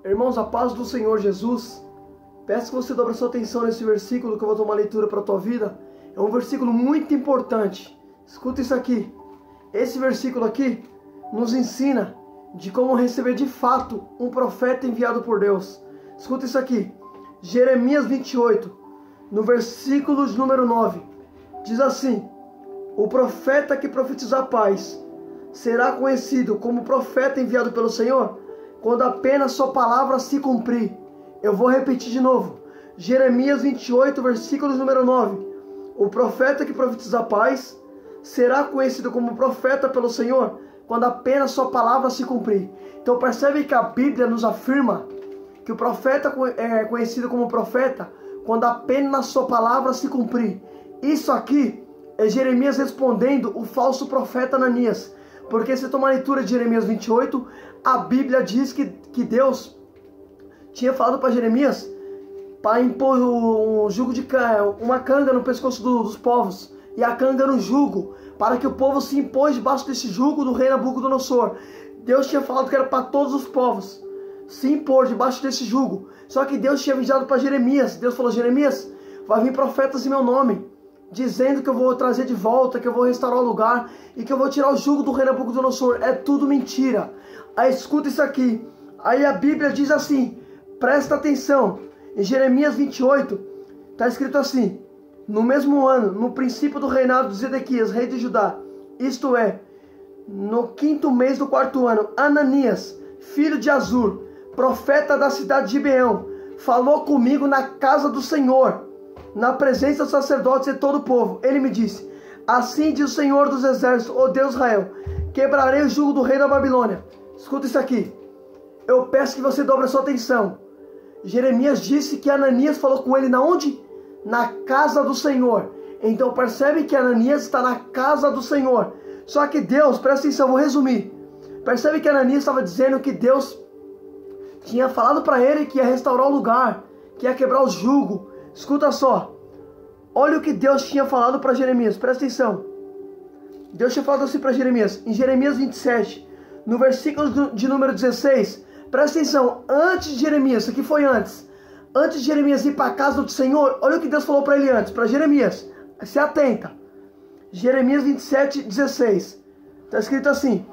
Irmãos, a paz do Senhor Jesus. Peço que você dobre sua atenção nesse versículo que eu vou tomar leitura para a tua vida. É um versículo muito importante. Escuta isso aqui. Esse versículo aqui nos ensina de como receber de fato um profeta enviado por Deus. Escuta isso aqui. Jeremias 28, no versículo de número 9. Diz assim: o profeta que profetizar paz será conhecido como profeta enviado pelo Senhor quando apenas sua palavra se cumprir. Eu vou repetir de novo. Jeremias 28, versículo número 9. O profeta que profetizar paz será conhecido como profeta pelo Senhor quando apenas sua palavra se cumprir. Então percebe que a Bíblia nos afirma que o profeta é conhecido como profeta quando apenas sua palavra se cumprir. Isso aqui é Jeremias respondendo o falso profeta Ananias. Porque se tomar a leitura de Jeremias 28, a Bíblia diz que Deus tinha falado para Jeremias para impor um jugo de uma canga no pescoço dos povos. E a canga era um jugo, para que o povo se impôs debaixo desse jugo do rei Nabucodonosor. Deus tinha falado que era para todos os povos se impor debaixo desse jugo. Só que Deus tinha avisado para Jeremias. Deus falou: Jeremias, vai vir profetas em meu nome, dizendo que eu vou trazer de volta, que eu vou restaurar o lugar e que eu vou tirar o jugo do rei Nabucodonosor. É tudo mentira. Aí escuta isso aqui. Aí a Bíblia diz assim, presta atenção. Em Jeremias 28, está escrito assim: no mesmo ano, no princípio do reinado de Zedequias, rei de Judá, isto é, no 5º mês do 4º ano, Ananias, filho de Azur, profeta da cidade de Gibeão, falou comigo na casa do Senhor, na presença dos sacerdotes e todo o povo. Ele me disse: assim diz o Senhor dos exércitos, ó Deus Israel, quebrarei o jugo do rei da Babilônia. Escuta isso aqui. Eu peço que você dobre a sua atenção. Jeremias disse que Ananias falou com ele na onde? Na casa do Senhor. Então percebe que Ananias está na casa do Senhor. Só que Deus, presta atenção, vou resumir. Percebe que Ananias estava dizendo que Deus tinha falado para ele que ia restaurar o lugar, que ia quebrar o jugo. Escuta só. Olha o que Deus tinha falado para Jeremias. Presta atenção. Deus tinha falado assim para Jeremias. Em Jeremias 27, no versículo de número 16. Presta atenção. Antes de Jeremias, isso aqui foi antes. Antes de Jeremias ir para a casa do Senhor, olha o que Deus falou para ele antes. Para Jeremias. Se atenta. Jeremias 27, 16. Está escrito assim: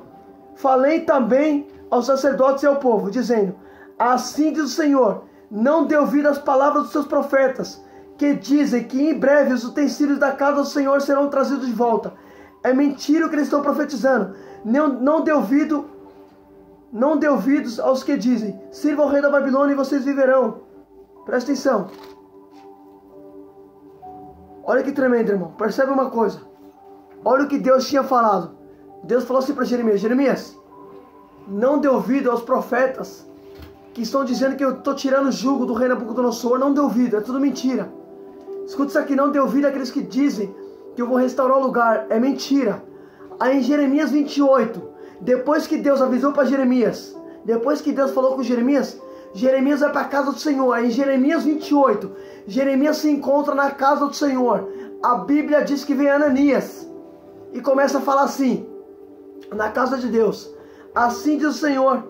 falei também aos sacerdotes e ao povo, dizendo: assim diz o Senhor, não dê ouvido às palavras dos seus profetas, que dizem que em breve os utensílios da casa do Senhor serão trazidos de volta. É mentira o que eles estão profetizando. Não dê ouvidos aos que dizem: sirva ao rei da Babilônia e vocês viverão. Presta atenção. Olha que tremendo, irmão. Percebe uma coisa. Olha o que Deus tinha falado. Deus falou assim para Jeremias: Jeremias, não dê ouvido aos profetas que estão dizendo que eu estou tirando o jugo do rei Nabucodonosor. Não dê ouvido, é tudo mentira. Escuta isso aqui, não dê ouvido àqueles que dizem que eu vou restaurar o lugar. É mentira. Aí em Jeremias 28, depois que Deus avisou para Jeremias, depois que Deus falou com Jeremias, Jeremias vai para a casa do Senhor. Aí em Jeremias 28, Jeremias se encontra na casa do Senhor. A Bíblia diz que vem Ananias e começa a falar assim, na casa de Deus: assim diz o Senhor,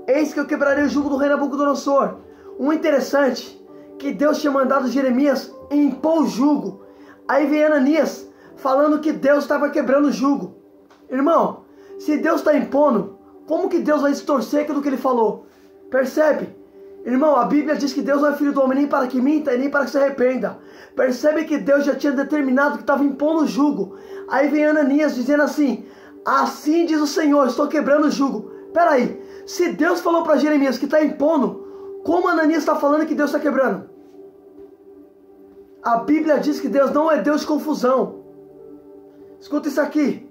eis que eu quebrarei o jugo do rei Nabucodonosor. Um interessante, que Deus tinha mandado Jeremias impor o jugo. Aí vem Ananias falando que Deus estava quebrando o jugo. Irmão, se Deus está impondo, como que Deus vai se torcer aquilo que ele falou? Percebe? Irmão, a Bíblia diz que Deus não é filho do homem nem para que minta e nem para que se arrependa. Percebe que Deus já tinha determinado que estava impondo o jugo. Aí vem Ananias dizendo assim: assim diz o Senhor, estou quebrando o jugo. Peraí, se Deus falou para Jeremias que está impondo, como Ananias está falando que Deus está quebrando? A Bíblia diz que Deus não é Deus de confusão. Escuta isso aqui.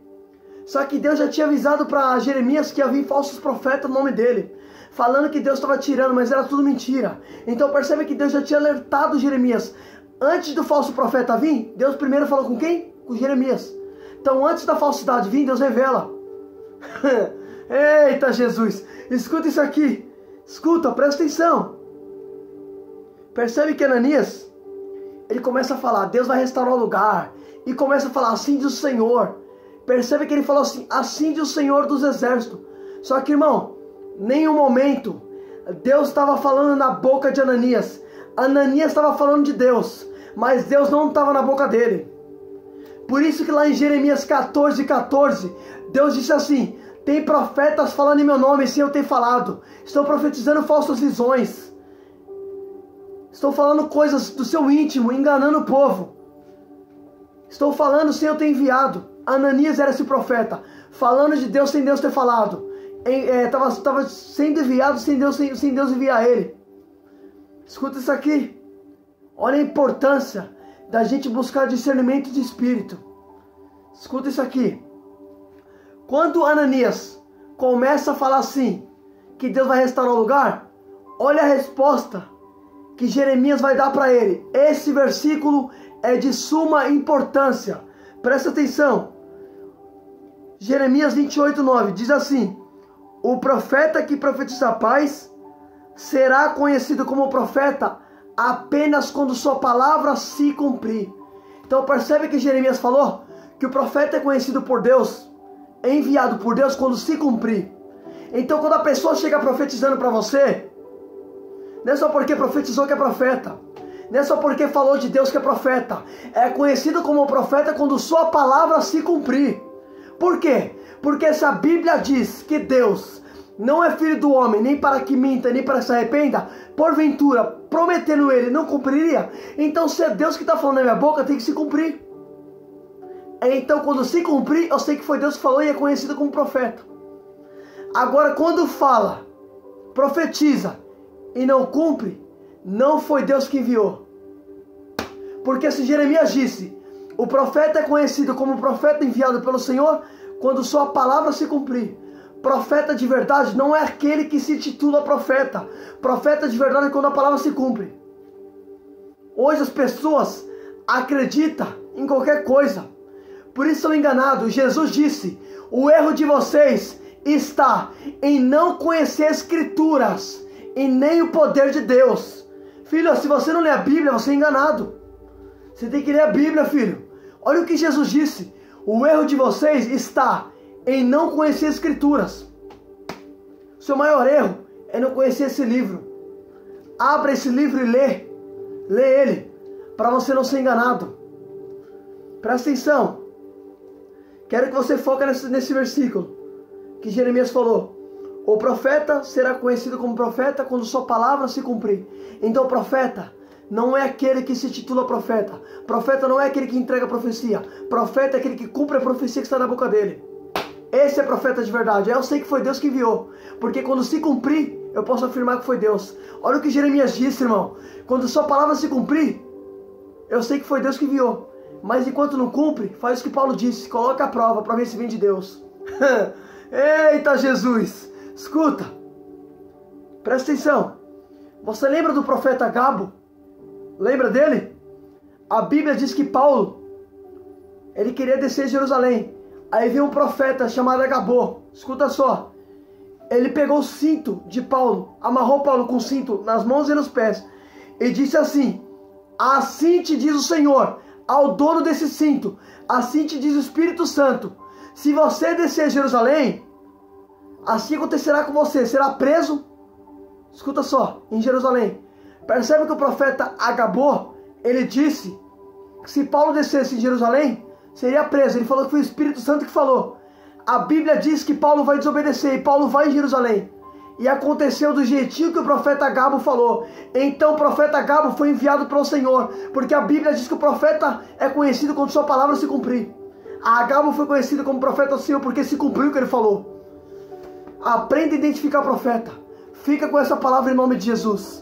Só que Deus já tinha avisado para Jeremias que ia vir falsos profetas no nome dele, falando que Deus estava tirando, mas era tudo mentira. Então percebe que Deus já tinha alertado Jeremias. Antes do falso profeta vir, Deus primeiro falou com quem? Com Jeremias. Então antes da falsidade vir, Deus revela. Eita Jesus, escuta isso aqui. Escuta, presta atenção. Percebe que Ananias, ele começa a falar: Deus vai restaurar o lugar. E começa a falar: assim diz o Senhor. Percebe que ele falou assim: assim diz o Senhor dos exércitos. Só que, irmão, nenhum momento Deus estava falando na boca de Ananias. Ananias estava falando de Deus, mas Deus não estava na boca dele. Por isso que lá em Jeremias 14:14, Deus disse assim: tem profetas falando em meu nome sem eu ter falado. Estão profetizando falsas visões. Estão falando coisas do seu íntimo, enganando o povo. Estou falando sem eu ter enviado. Ananias era esse profeta, falando de Deus sem Deus ter falado. Estava sendo enviado sem Deus enviar ele. Escuta isso aqui. Olha a importância da gente buscar discernimento de espírito. Escuta isso aqui. Quando Ananias começa a falar assim, que Deus vai restaurar o lugar, olha a resposta que Jeremias vai dar para ele. Esse versículo é de suma importância. Presta atenção. Jeremias 28:9 diz assim: o profeta que profetiza a paz será conhecido como profeta apenas quando sua palavra se cumprir. Então percebe que Jeremias falou que o profeta é conhecido por Deus, é enviado por Deus quando se cumprir. Então quando a pessoa chega profetizando para você, não é só porque profetizou que é profeta, não é só porque falou de Deus que é profeta. É conhecido como profeta quando sua palavra se cumprir. Por quê? Porque se a Bíblia diz que Deus não é filho do homem, nem para que minta, nem para que se arrependa, porventura, prometendo ele, não cumpriria? Então se é Deus que está falando na minha boca, tem que se cumprir. Então quando se cumprir, eu sei que foi Deus que falou e é conhecido como profeta. Agora quando fala, profetiza e não cumpre, não foi Deus que enviou. Porque se Jeremias disse, o profeta é conhecido como profeta enviado pelo Senhor quando sua palavra se cumprir. Profeta de verdade não é aquele que se titula profeta. Profeta de verdade é quando a palavra se cumpre. Hoje as pessoas acreditam em qualquer coisa, por isso são enganados. Jesus disse, o erro de vocês está em não conhecer as Escrituras e nem o poder de Deus. Filho, se você não lê a Bíblia, você é enganado. Você tem que ler a Bíblia, filho. Olha o que Jesus disse. O erro de vocês está em não conhecer as Escrituras. O seu maior erro é não conhecer esse livro. Abra esse livro e lê. Lê ele, para você não ser enganado. Presta atenção. Quero que você foque nesse versículo que Jeremias falou. O profeta será conhecido como profeta quando sua palavra se cumprir. Então o profeta não é aquele que se titula profeta. Profeta não é aquele que entrega a profecia. Profeta é aquele que cumpre a profecia que está na boca dele. Esse é profeta de verdade. Eu sei que foi Deus que enviou. Porque quando se cumprir, eu posso afirmar que foi Deus. Olha o que Jeremias disse, irmão. Quando sua palavra se cumprir, eu sei que foi Deus que enviou. Mas enquanto não cumpre, faz o que Paulo disse. Coloca a prova para ver se vem de Deus. Eita Jesus. Escuta. Presta atenção. Você lembra do profeta Agabo? Lembra dele? A Bíblia diz que Paulo, ele queria descer de Jerusalém. Aí veio um profeta chamado Agabo. Escuta só. Ele pegou o cinto de Paulo, amarrou Paulo com o cinto nas mãos e nos pés, e disse assim: assim te diz o Senhor, ao dono desse cinto, assim te diz o Espírito Santo, se você descer de Jerusalém, assim acontecerá com você, será preso. Escuta só, em Jerusalém. Percebe que o profeta Agabo, ele disse que se Paulo descesse em Jerusalém, seria preso. Ele falou que foi o Espírito Santo que falou. A Bíblia diz que Paulo vai desobedecer e Paulo vai em Jerusalém. E aconteceu do jeitinho que o profeta Agabo falou. Então o profeta Agabo foi enviado pelo Senhor, porque a Bíblia diz que o profeta é conhecido quando sua palavra se cumprir. Agabo foi conhecido como profeta do Senhor porque se cumpriu o que ele falou. Aprenda a identificar o profeta. Fica com essa palavra em nome de Jesus.